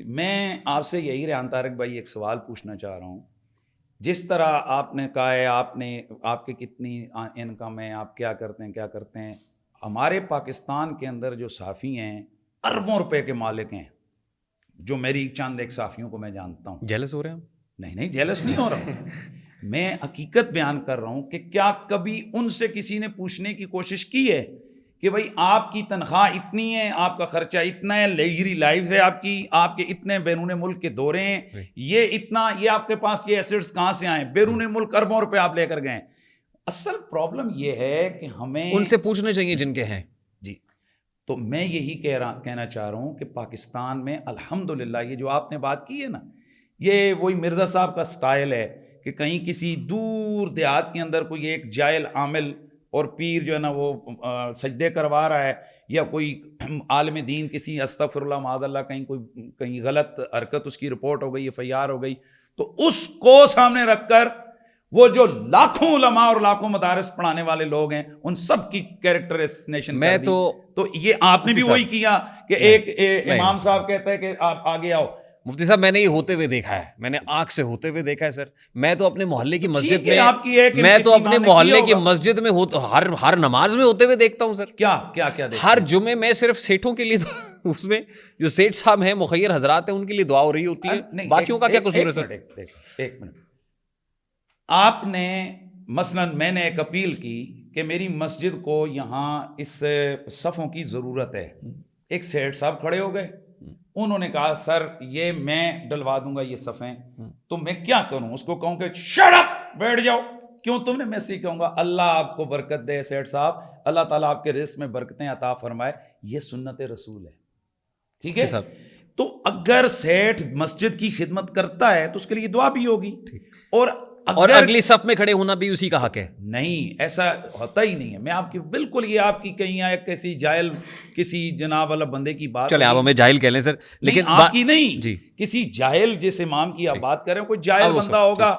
میں آپ سے یہی ریحان طارق بھائی ایک سوال پوچھنا چاہ رہا ہوں. جس طرح آپ نے کہا ہے آپ کے کتنی انکم ہے, آپ کیا کرتے ہیں, ہمارے پاکستان کے اندر جو صحافی ہیں اربوں روپے کے مالک ہیں, جو میری چند ایک صحافیوں کو میں جانتا ہوں. جیلس ہو رہے ہیں ہم؟ نہیں, جیلس نہیں ہو رہا ہوں. میں حقیقت بیان کر رہا ہوں کہ کیا کبھی ان سے کسی نے پوچھنے کی کوشش کی ہے کہ بھائی آپ کی تنخواہ اتنی ہے, آپ کا خرچہ اتنا ہے, لیجری لائف ہے آپ کی, آپ کے اتنے بیرون ملک کے دورے ہیں, یہ اتنا, یہ آپ کے پاس یہ ایسیٹس کہاں سے آئیں, بیرون ملک اربوں روپے آپ لے کر گئے. اصل پرابلم یہ ہے کہ ہمیں ان سے پوچھنے چاہیے جن کے ہیں. جی, تو میں یہی کہنا چاہ رہا ہوں کہ پاکستان میں الحمدللہ یہ جو آپ نے بات کی ہے نا, یہ وہی مرزا صاحب کا سٹائل ہے کہ کہیں کسی دور دیہات کے اندر کوئی ایک جاہل عامل اور پیر جو ہے نا وہ سجدے کروا رہا ہے, یا کوئی عالم دین کسی استغفر اللہ معاذ اللہ کہیں غلط حرکت اس کی رپورٹ ہو گئی, FIR ہو گئی, تو اس کو سامنے رکھ کر وہ جو لاکھوں علماء اور لاکھوں مدارس پڑھانے والے لوگ ہیں ان سب کی کیریکٹر اسسینیشن میں کر دی. تو یہ آپ نے بھی وہی کیا کہ ایک امام صاحب کہتا ہے کہ آپ آگے آؤ. مفتی صاحب میں نے یہ ہوتے ہوئے دیکھا ہے, میں نے آنکھ سے ہوتے ہوئے دیکھا ہے سر. میں تو اپنے محلے کی مسجد میں, میں تو اپنے محلے کی مسجد میں ہر نماز میں ہوتے ہوئے دیکھتا ہوں سر. کیا ہر جمعے میں صرف سیٹھوں کے لیے اس میں جو سیٹ صاحب ہیں, مخیر حضرات ہیں, ان کے لیے دعا ہو رہی ہوتی ہے, باقیوں کا کیا قصور ہے سر؟ ایک منٹ, آپ نے مثلاً میں نے ایک اپیل کی کہ میری مسجد کو یہاں اس صفوں کی ضرورت ہے. ایک سیٹ صاحب کھڑے ہو گئے, انہوں نے کہا سر یہ میں ڈلوا دوں گا یہ صفیں, تو میں کیا کروں, اس کو کہوں کہ شٹ اپ بیٹھ جاؤ, کیوں تم نے, میں سے کہوں گا اللہ آپ کو برکت دے سیٹ صاحب, اللہ تعالیٰ آپ کے رزق میں برکتیں عطا فرمائے, یہ سنت رسول ہے. ٹھیک ہے, تو اگر سیٹ مسجد کی خدمت کرتا ہے تو اس کے لیے دعا بھی ہوگی, اور اگلی صف میں کھڑے ہونا بھی اسی کا حق ہے. نہیں, ایسا ہوتا ہی نہیں ہے. میں آپ کی بالکل, یہ آپ کی کہیں آئے کسی جاہل کسی جناب والا بندے کی بات, چلے آپ ہمیں جاہل کہہ لیں سر, لیکن آپ کی نہیں جی, کسی جاہل جس امام کی آپ بات کر رہے ہیں, کوئی جاہل بندہ ہوگا